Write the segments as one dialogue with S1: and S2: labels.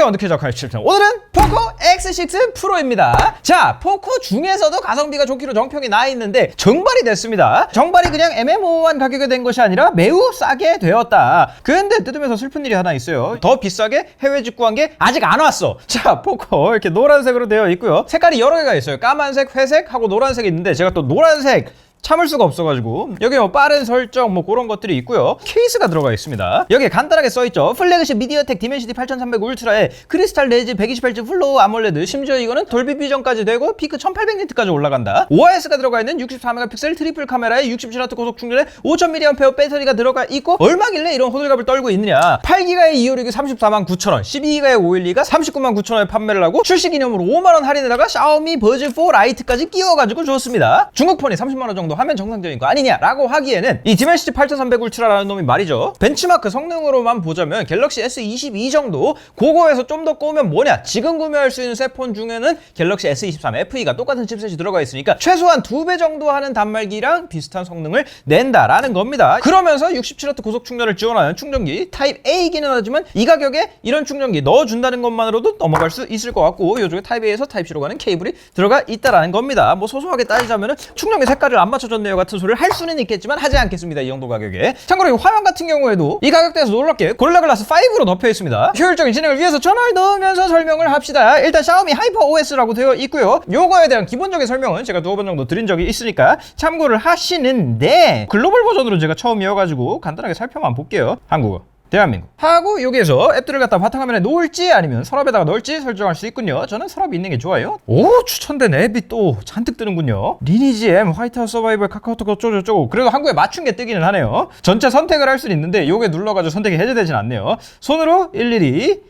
S1: 안녕하세요. 원더키 작가의 칠ten. 오늘은 포코 X6 프로입니다. 자, 포코 중에서도 가성비가 좋기로 정평이 나 있는데 정발이 됐습니다. 정발이 그냥 애매모호한 가격에 된 것이 아니라 매우 싸게 되었다. 근데 뜯으면서 슬픈 일이 하나 있어요. 더 비싸게 해외 직구한 게 아직 안 왔어. 자, 포코 이렇게 노란색으로 되어 있고요. 색깔이 여러 개가 있어요. 까만색, 회색하고 노란색이 있는데 제가 또 노란색 참을 수가 없어가지고 여기 뭐 빠른 설정 뭐 그런 것들이 있고요. 케이스가 들어가 있습니다. 여기에 간단하게 써있죠. 플래그십 미디어텍 디멘시티 8300 울트라에 크리스탈 레즈 128Hz 플로우 아몰레드, 심지어 이거는 돌비 비전까지 되고 피크 1800니트까지 올라간다. OIS가 들어가 있는 64메가픽셀 트리플 카메라에 67W 고속 충전에 5000mAh 배터리가 들어가 있고 얼마길래 이런 호들갑을 떨고 있느냐. 8기가의 256이 349,000원, 12기가의 512가 399,000원에 판매를 하고 출시 기념으로 5만원 할인에다가 샤오미 버즈4 라이트까지 끼워가지고 줬습니다. 중국폰이 30만원 정도 하면 정상적인 거 아니냐라고 하기에는 이 디멘시티 8300 울트라라는 놈이 말이죠. 벤치마크 성능으로만 보자면 갤럭시 S22 정도, 그거에서 좀 더 꼬우면 뭐냐, 지금 구매할 수 있는 새 폰 중에는 갤럭시 S23 FE가 똑같은 칩셋이 들어가 있으니까 최소한 2배 정도 하는 단말기랑 비슷한 성능을 낸다라는 겁니다. 그러면서 67W 고속 충전을 지원하는 충전기 타입 A이기는 하지만 이 가격에 이런 충전기 넣어준다는 것만으로도 넘어갈 수 있을 것 같고, 이쪽에 타입 A에서 타입 C로 가는 케이블이 들어가 있다라는 겁니다. 뭐 소소하게 따지자면은 충전기 색깔을 안 맞춰줬네요 같은 소리를 할 수는 있겠지만 하지 않겠습니다. 이 정도 가격에. 참고로 이 화면 같은 경우에도 이 가격대에서 놀랍게 골라글라스 5로 덮여 있습니다. 효율적인 진행을 위해서 전원을 넣으면서 설명을 합시다. 일단 샤오미 하이퍼 OS라고 되어 있고요. 요거에 대한 기본적인 설명은 제가 두어 번 정도 드린 적이 있으니까 참고를 하시는데, 글로벌 버전으로 제가 처음이어가지고 간단하게 살펴만 볼게요. 한국어, 대한민국 하고 여기에서 앱들을 갖다 바탕화면에 놓을지 아니면 서랍에다가 넣을지 설정할 수 있군요. 저는 서랍이 있는 게 좋아요. 오, 추천된 앱이 또 잔뜩 뜨는군요. 리니지 M, 화이트하우스 서바이벌, 카카오톡 어쩌고저쩌고. 그래도 한국에 맞춘 게 뜨기는 하네요. 전체 선택을 할 수는 있는데 요게 눌러가지고 선택이 해제되진 않네요. 손으로 일일이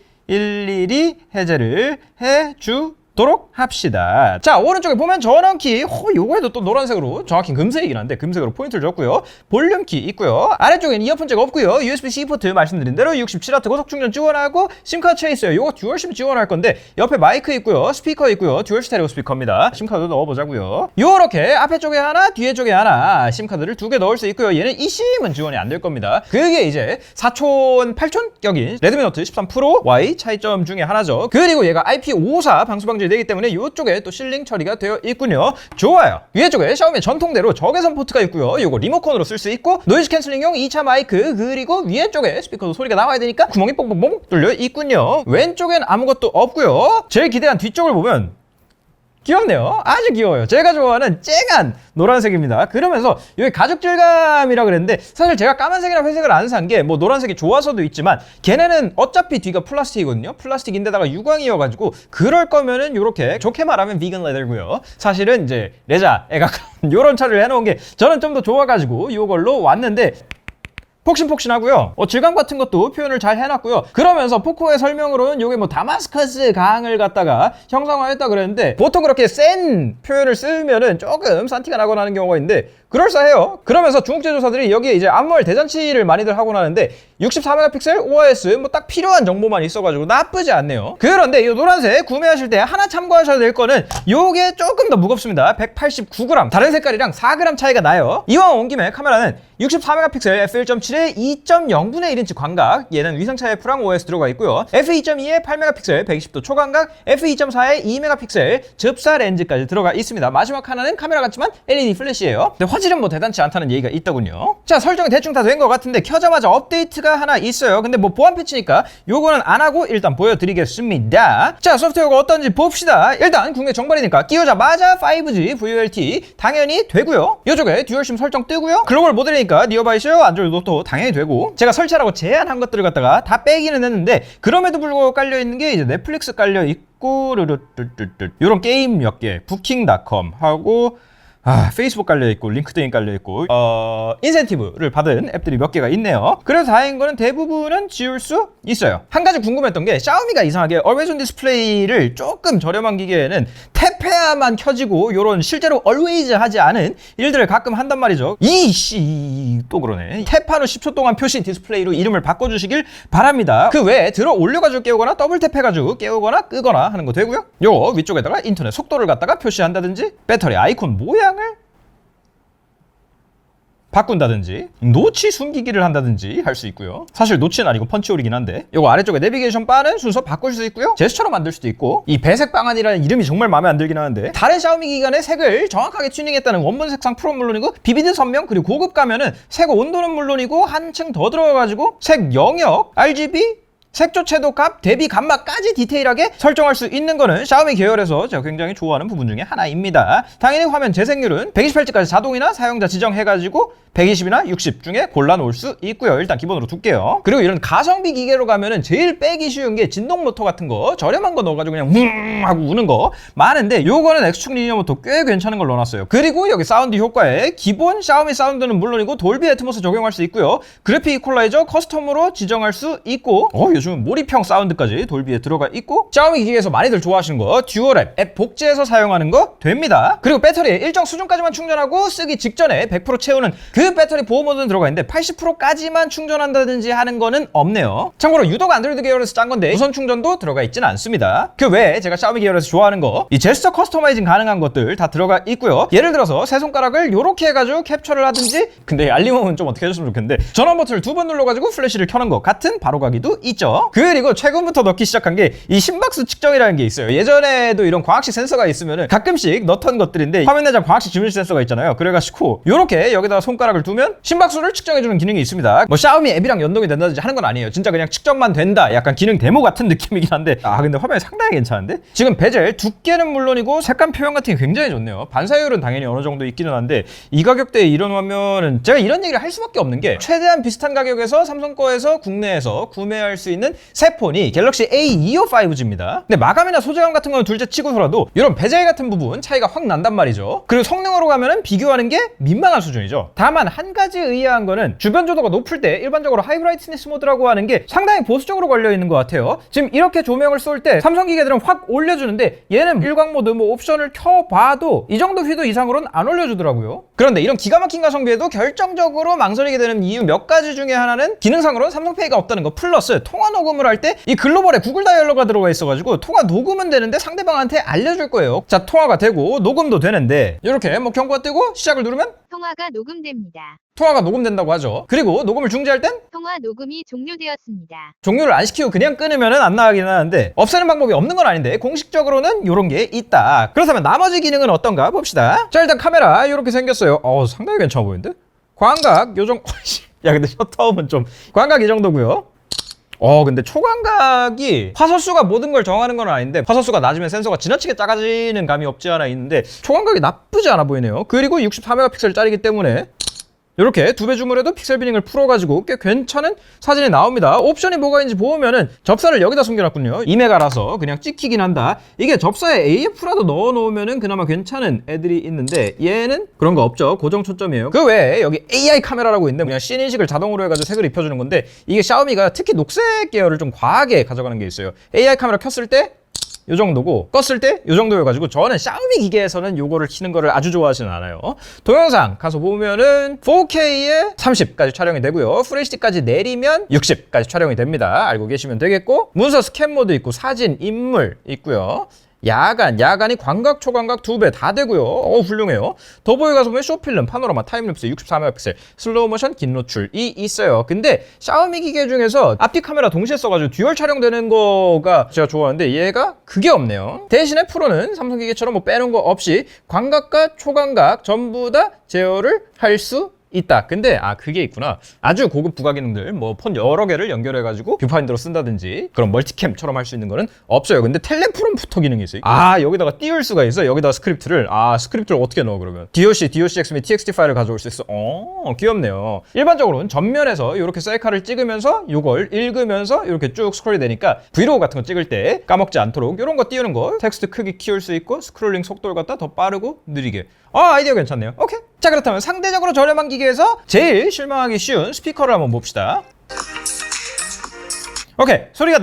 S1: 해제를 해주도록 합시다. 자, 오른쪽에 보면 전원키, 요거에도 또 노란색으로, 정확히 금색이긴 한데 금색으로 포인트를 줬고요. 볼륨키 있고요. 아래쪽에는 이어폰잭 없고요. USB-C 포트 말씀드린 대로 67W 고속 충전 지원하고 심카드 트레이스예요. 요거 듀얼심 지원할 건데 옆에 마이크 있고요. 스피커 있고요. 듀얼 스테레오 스피커입니다. 심카드 넣어보자고요. 요렇게 앞에 쪽에 하나, 뒤에 쪽에 하나 심카드를 2개 넣을 수 있고요. 얘는 eSIM은 지원이 안 될 겁니다. 그게 이제 4촌, 8촌 격인 레드미 노트 13 프로 Y 차이점 중에 하나죠. 그리고 얘가 IP54 방수 방지 되기 때문에 이쪽에 또 실링 처리가 되어 있군요. 좋아요. 위에 쪽에 샤오미 전통대로 적외선 포트가 있고요. 요거 리모컨으로 쓸 수 있고 노이즈 캔슬링용 2차 마이크, 그리고 위에 쪽에 스피커도 소리가 나와야 되니까 구멍이 뽕뽕뽕 뚫려 있군요. 왼쪽엔 아무것도 없고요. 제일 기대한 뒤쪽을 보면 귀엽네요. 아주 귀여워요. 제가 좋아하는 쨍한 노란색입니다. 그러면서 여기 가죽 질감이라 그랬는데 사실 제가 까만색이랑 회색을 안 산 게 뭐 노란색이 좋아서도 있지만 걔네는 어차피 뒤가 플라스틱이거든요. 플라스틱인데다가 유광이어가지고 그럴 거면은 요렇게 좋게 말하면 비건 레더고요. 사실은 이제 레자에 가까운 요런 처리를 해놓은 게 저는 좀 더 좋아가지고 요걸로 왔는데 폭신폭신하고요. 질감 같은 것도 표현을 잘 해놨고요. 그러면서 포코의 설명으로는 요게 뭐 다마스커스 강을 갖다가 형상화했다 그랬는데 보통 그렇게 센 표현을 쓰면은 조금 산티가 나거나 하는 경우가 있는데 그럴싸해요. 그러면서 중국 제조사들이 여기에 이제 암월 대잔치를 많이들 하곤 하는데 64메가픽셀 OIS 뭐 딱 필요한 정보만 있어가지고 나쁘지 않네요. 그런데 이 노란색 구매하실 때 하나 참고하셔야 될 거는 요게 조금 더 무겁습니다. 189g. 다른 색깔이랑 4g 차이가 나요. 이왕 온 김에 카메라는 64메가픽셀 f1.7에 2.0분의 1인치 광각, 얘는 위성차 F랑 OS 들어가 있고요. f2.2에 8메가픽셀 120도 초광각, f2.4에 2메가픽셀 접사 렌즈까지 들어가 있습니다. 마지막 하나는 카메라 같지만 LED 플래시예요. 근데 화질은 뭐 대단치 않다는 얘기가 있더군요. 자, 설정이 대충 다 된 것 같은데 켜자마자 업데이트가 하나 있어요. 근데 뭐 보안 패치니까 요거는 안 하고 일단 보여드리겠습니다. 자, 소프트웨어가 어떤지 봅시다. 일단 국내 정발이니까 끼우자마자 5G VoLTE 당연히 되고요. 요쪽에 듀얼심 설정 뜨고요. 글로벌 모델이니까 니어바이 쉐어, 안드로이드 오토 당연히 되고, 제가 설치하라고 제안한 것들을 갖다가 다 빼기는 했는데 그럼에도 불구하고 깔려있는 게 이제 넷플릭스 깔려있고 요런 게임 몇 개, 부킹닷컴 하고 페이스북 깔려있고 링크드인 깔려있고 인센티브를 받은 앱들이 몇 개가 있네요. 그래서 다행인 거는 대부분은 지울 수 있어요. 한 가지 궁금했던 게 샤오미가 이상하게 Always on 디스플레이를 조금 저렴한 기계에는 탭해야만 켜지고 요런 실제로 always 하지 않은 일들을 가끔 한단 말이죠. 또 그러네. 탭한 후 10초 동안 표시 디스플레이로 이름을 바꿔주시길 바랍니다. 그 외에 들어 올려가지고 깨우거나 더블 탭해가지고 깨우거나 끄거나 하는 거 되고요. 요거 위쪽에다가 인터넷 속도를 갖다가 표시한다든지 배터리 아이콘 모양을 바꾼다든지 노치 숨기기를 한다든지 할 수 있고요. 사실 노치는 아니고 펀치홀이긴 한데 요거 아래쪽에 내비게이션 바는 순서 바꿀 수 있고요. 제스처로 만들 수도 있고 이 배색 방안이라는 이름이 정말 마음에 안 들긴 하는데 다른 샤오미 기간의 색을 정확하게 튜닝했다는 원본 색상 프로는 물론이고 비비드 선명 그리고 고급 가면은 색 온도는 물론이고 한층 더 들어가가지고 색 영역, RGB 색조 채도 값, 대비 감마까지 디테일하게 설정할 수 있는 거는 샤오미 계열에서 제가 굉장히 좋아하는 부분 중에 하나입니다. 당연히 화면 재생률은 128Hz까지 자동이나 사용자 지정해가지고 120이나 60 중에 골라놓을 수 있고요. 일단 기본으로 둘게요. 그리고 이런 가성비 기계로 가면은 제일 빼기 쉬운 게 진동 모터 같은 거 저렴한 거 넣어가지고 그냥 웅 하고 우는 거 많은데 요거는 엑스축 리니어 모터 꽤 괜찮은 걸 넣어놨어요. 그리고 여기 사운드 효과에 기본 샤오미 사운드는 물론이고 돌비 애트모스 적용할 수 있고요. 그래픽 이퀄라이저 커스텀으로 지정할 수 있고 요즘은 몰입형 사운드까지 돌비에 들어가 있고 샤오미 기기에서 많이들 좋아하시는 거 듀얼앱 앱 복제해서 사용하는 거 됩니다. 그리고 배터리 일정 수준까지만 충전하고 쓰기 직전에 100% 채우는 그 배터리 보호 모드는 들어가 있는데 80%까지만 충전한다든지 하는 거는 없네요. 참고로 유독 안드로이드 계열에서 짠 건데 무선 충전도 들어가 있지는 않습니다. 그 외에 제가 샤오미 계열에서 좋아하는 거 이 제스처 커스터마이징 가능한 것들 다 들어가 있고요. 예를 들어서 새 손가락을 요렇게 해가지고 캡처를 하든지 근데 알림음은 좀 어떻게 해줬으면 좋겠는데 전원 버튼을 2번 눌러가지고 플래시를 켜는 것 같은 바로가기도 있죠. 그리고 최근부터 넣기 시작한 게 이 심박수 측정이라는 게 있어요. 예전에도 이런 광학식 센서가 있으면은 가끔씩 넣던 것들인데 화면 내장 광학식 주밀 센서가 있잖아요. 그래가지고 요렇게 여기다가 손가락을 두면 심박수를 측정해주는 기능이 있습니다. 뭐 샤오미 앱이랑 연동이 된다든지 하는 건 아니에요. 진짜 그냥 측정만 된다. 약간 기능 데모 같은 느낌이긴 한데 근데 화면이 상당히 괜찮은데? 지금 베젤 두께는 물론이고 색감 표현 같은 게 굉장히 좋네요. 반사율은 당연히 어느 정도 있기는 한데 이 가격대에 이런 화면은 제가 이런 얘기를 할 수밖에 없는 게 최대한 비슷한 가격에서 삼성 거에서 국내에서 구매할 수 있는 새 폰이 갤럭시 A255G입니다. 근데 마감이나 소재감 같은 건 둘째 치고서라도 이런 베젤 같은 부분 차이가 확 난단 말이죠. 그리고 성능으로 가면은 비교하는 게 민망한 수준이죠. 다만 한 가지 의아한 거는 주변 조도가 높을 때 일반적으로 하이 브라이트니스 모드라고 하는 게 상당히 보수적으로 걸려 있는 것 같아요. 지금 이렇게 조명을 쏠 때 삼성 기계들은 확 올려주는데 얘는 일광 모드 뭐 옵션을 켜봐도 이 정도 휘도 이상으로는 안 올려주더라고요. 그런데 이런 기가 막힌 가성비에도 결정적으로 망설이게 되는 이유 몇 가지 중에 하나는 기능상으로는 삼성페이가 없다는 거 플러스 통화 녹음을 할 때 이 글로벌에 구글 다이얼로가 들어가 있어가지고 통화 녹음은 되는데 상대방한테 알려줄 거예요. 자, 통화가 되고 녹음도 되는데 이렇게 뭐 경고가 뜨고 시작을 누르면
S2: 통화가 녹음됩니다.
S1: 통화가 녹음된다고 하죠. 그리고 녹음을 중지할 땐
S2: 통화 녹음이 종료되었습니다.
S1: 종료를 안 시키고 그냥 끊으면은 안 나가긴 하는데 없애는 방법이 없는 건 아닌데 공식적으로는 이런 게 있다. 그렇다면 나머지 기능은 어떤가 봅시다. 자, 일단 카메라 이렇게 생겼어요. 상당히 괜찮아 보이는데? 광각 요정 야 근데 셔터음은 좀 광각 이 정도고요. 근데 초광각이 화소수가 모든 걸 정하는 건 아닌데 화소수가 낮으면 센서가 지나치게 작아지는 감이 없지 않아 있는데 초광각이 나쁘지 않아 보이네요. 그리고 64메가픽셀짜리이기 때문에 이렇게 2배 줌을해도 픽셀 비닝을 풀어가지고 꽤 괜찮은 사진이 나옵니다. 옵션이 뭐가 있는지 보면은 접사를 여기다 숨겨놨군요. 2메가라서 그냥 찍히긴 한다. 이게 접사에 AF라도 넣어놓으면은 그나마 괜찮은 애들이 있는데 얘는 그런 거 없죠. 고정 초점이에요. 그 외에 여기 AI 카메라라고 있는데 그냥 씬 인식을 자동으로 해가지고 색을 입혀주는 건데 이게 샤오미가 특히 녹색 계열을 좀 과하게 가져가는 게 있어요. AI 카메라 켰을 때 요 정도고 껐을 때 요 정도여가지고 저는 샤오미 기계에서는 요거를 키는 거를 아주 좋아하지는 않아요. 동영상 가서 보면은 4K에 30까지 촬영이 되고요. FHD까지 내리면 60까지 촬영이 됩니다. 알고 계시면 되겠고 문서 스캔 모드 있고 사진, 인물 있고요. 야간이 광각, 초광각 2배 다 되고요. 훌륭해요. 더보기 가서 보면 쇼필름, 파노라마, 타임랩스 64메가픽셀, 슬로우 모션, 긴 노출이 있어요. 근데 샤오미 기계 중에서 앞뒤 카메라 동시에 써가지고 듀얼 촬영되는 거가 제가 좋아하는데 얘가 그게 없네요. 대신에 프로는 삼성 기계처럼 뭐 빼놓은 거 없이 광각과 초광각 전부 다 제어를 할 수 있다. 근데 그게 있구나. 아주 고급 부가 기능들 뭐 폰 여러 개를 연결해가지고 뷰파인더로 쓴다든지 그런 멀티캠처럼 할 수 있는 거는 없어요. 근데 텔레프롬 부터 기능이 있어요. 여기다가 띄울 수가 있어. 여기다가 스크립트를 스크립트를 어떻게 넣어 그러면 DOCX 및 TXT 파일을 가져올 수 있어. 귀엽네요. 일반적으로는 전면에서 이렇게 셀카를 찍으면서 이걸 읽으면서 이렇게 쭉 스크롤이 되니까 브이로그 같은 거 찍을 때 까먹지 않도록 이런 거 띄우는 거 텍스트 크기 키울 수 있고 스크롤링 속도를 갖다 더 빠르고 느리게. 아이디어 괜찮네요. 오케이. 자, 그렇다면 상대적으로 저렴한 기계에서 제일 실망하기 쉬운 스피커를 한번 봅시다. 오케이. 소리가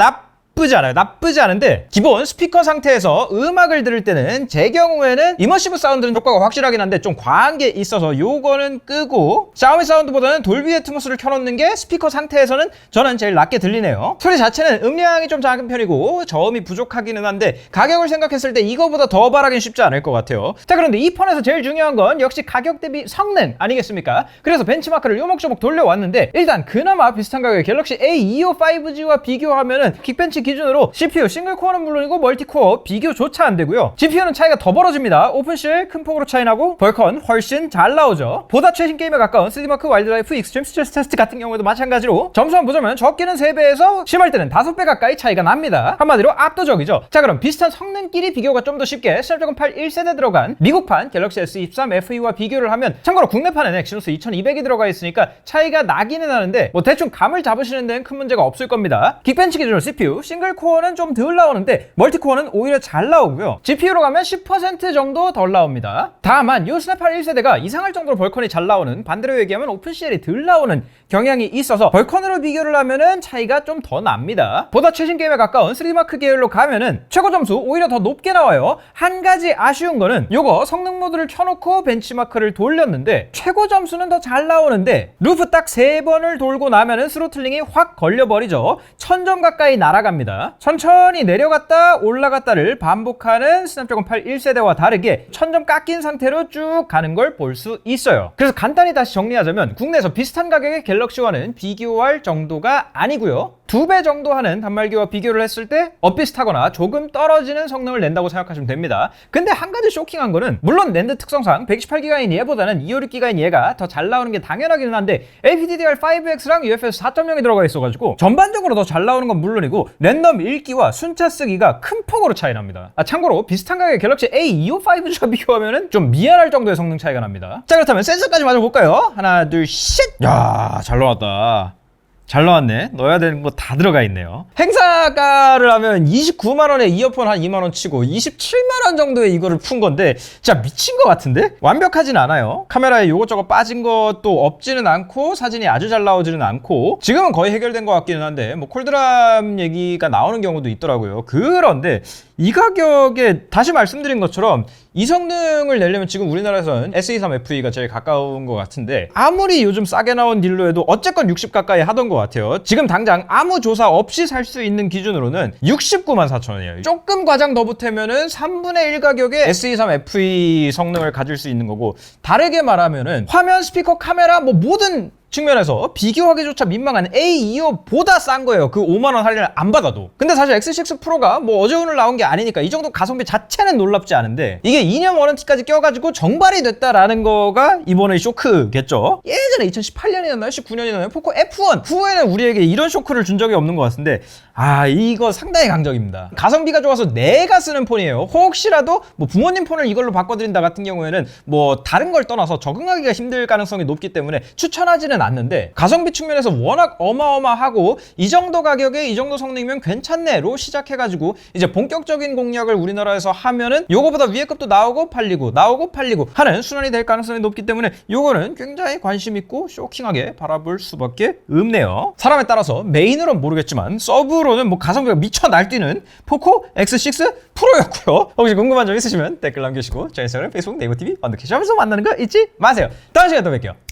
S1: 나쁘지 않아요. 나쁘지 않은데 기본 스피커 상태에서 음악을 들을 때는 제 경우에는 이머시브 사운드는 효과가 확실하긴 한데 좀 과한 게 있어서 요거는 끄고 샤오미 사운드보다는 돌비 애트모스를 켜놓는 게 스피커 상태에서는 저는 제일 낫게 들리네요. 소리 자체는 음량이 좀 작은 편이고 저음이 부족하기는 한데 가격을 생각했을 때 이거보다 더 바라긴 쉽지 않을 것 같아요. 자, 그런데 이 폰에서 제일 중요한 건 역시 가격 대비 성능 아니겠습니까? 그래서 벤치마크를 요목조목 돌려왔는데 일단 그나마 비슷한 가격의 갤럭시 A25 5G와 비교하면은 긱벤치 기준으로 CPU 싱글코어는 물론이고 멀티코어 비교조차 안 되고요. GPU는 차이가 더 벌어집니다. 오픈실 큰 폭으로 차이나고 벌컨 훨씬 잘 나오죠. 보다 최신 게임에 가까운 3D마크 와일드라이프 익스트림 스트레스 테스트 같은 경우에도 마찬가지로 점수만 보자면 적게는 3배에서 심할 때는 5배 가까이 차이가 납니다. 한마디로 압도적이죠. 자, 그럼 비슷한 성능끼리 비교가 좀 더 쉽게 스냅드래곤 8 1세대 들어간 미국판 갤럭시 S23 FE와 비교를 하면 참고로 국내판에는 엑시노스 2200이 들어가 있으니까 차이가 나기는 하는데 뭐 대충 감을 잡으시는 데는 큰 문제가 없을 겁니다. 긱벤치 기준으로 CPU 싱글코어는 좀 덜 나오는데 멀티코어는 오히려 잘 나오고요. GPU로 가면 10% 정도 덜 나옵니다. 다만 이 스냅 8 1세대가 이상할 정도로 벌컨이 잘 나오는, 반대로 얘기하면 오픈CL이 덜 나오는 경향이 있어서 벌컨으로 비교를 하면은 차이가 좀 더 납니다. 보다 최신 게임에 가까운 3D마크 계열로 가면은 최고 점수 오히려 더 높게 나와요. 한 가지 아쉬운 거는 요거 성능 모드를 켜놓고 벤치마크를 돌렸는데 최고 점수는 더 잘 나오는데 루프 딱 3번을 돌고 나면은 스로틀링이 확 걸려버리죠. 1000점 가까이 날아갑니다. 천천히 내려갔다 올라갔다를 반복하는 스냅드래곤 8 1세대와 다르게 1000점 깎인 상태로 쭉 가는 걸 볼 수 있어요. 그래서 간단히 다시 정리하자면 국내에서 비슷한 가격의 갤럭시와는 비교할 정도가 아니고요. 2배 정도 하는 단말기와 비교를 했을 때 엇비슷하거나 조금 떨어지는 성능을 낸다고 생각하시면 됩니다. 근데 한 가지 쇼킹한 거는 물론 랜드 특성상 128기가인 얘보다는 256기가인 얘가 더 잘 나오는 게 당연하기는 한데 LPDDR5X랑 UFS 4.0이 들어가 있어가지고 전반적으로 더 잘 나오는 건 물론이고 랜덤 읽기와 순차 쓰기가 큰 폭으로 차이 납니다. 참고로 비슷한 가격의 갤럭시 A25 5G와 비교하면은 좀 미안할 정도의 성능 차이가 납니다. 자, 그렇다면 센서까지 맞아볼까요? 하나 둘 셋! 야, 잘 나왔다. 잘 나왔네. 넣어야 되는 거 다 들어가 있네요. 행사가를 하면 29만원에 이어폰 한 2만원 치고 27만원 정도에 이거를 푼 건데 진짜 미친 것 같은데? 완벽하진 않아요. 카메라에 이것저것 빠진 것도 없지는 않고 사진이 아주 잘 나오지는 않고 지금은 거의 해결된 것 같기는 한데 뭐 콜드람 얘기가 나오는 경우도 있더라고요. 그런데 이 가격에 다시 말씀드린 것처럼 이 성능을 내려면 지금 우리나라에서는 S23FE가 제일 가까운 것 같은데 아무리 요즘 싸게 나온 딜로 해도 어쨌건 60 가까이 하던 것 같아요. 지금 당장 아무 조사 없이 살 수 있는 기준으로는 69만 4천원이에요. 조금 과장 더 보태면은 3분의 1 가격의 S23FE 성능을 가질 수 있는 거고 다르게 말하면은 화면, 스피커, 카메라 뭐 모든 측면에서 비교하기조차 민망한 A25보다 싼 거예요. 그 5만원 할인을 안 받아도. 근데 사실 X6 프로가 뭐 어제 오늘 나온 게 아니니까 이 정도 가성비 자체는 놀랍지 않은데 이게 2년 워런티까지 껴가지고 정발이 됐다라는 거가 이번에 쇼크겠죠. 예전에 2018년이었나요? 19년이었나요? 포코 F1 후에는 우리에게 이런 쇼크를 준 적이 없는 것 같은데 이거 상당히 강적입니다. 가성비가 좋아서 내가 쓰는 폰이에요. 혹시라도 뭐 부모님 폰을 이걸로 바꿔드린다 같은 경우에는 뭐 다른 걸 떠나서 적응하기가 힘들 가능성이 높기 때문에 추천하지는 않는데 가성비 측면에서 워낙 어마어마하고 이 정도 가격에 이 정도 성능이면 괜찮네로 시작해가지고 이제 본격적인 공략을 우리나라에서 하면은 요거보다 위에 급도 나오고 팔리고 하는 순환이 될 가능성이 높기 때문에 요거는 굉장히 관심 있고 쇼킹하게 바라볼 수밖에 없네요. 사람에 따라서 메인으로는 모르겠지만 서브로는 뭐 가성비가 미쳐 날뛰는 포코 X6 프로였고요. 혹시 궁금한 점 있으시면 댓글 남겨주시고 저희 인스타그램, 페이스북, 네이버 TV, 언더캐시하면서 만나는 거 잊지 마세요. 다음 시간에 또 뵐게요.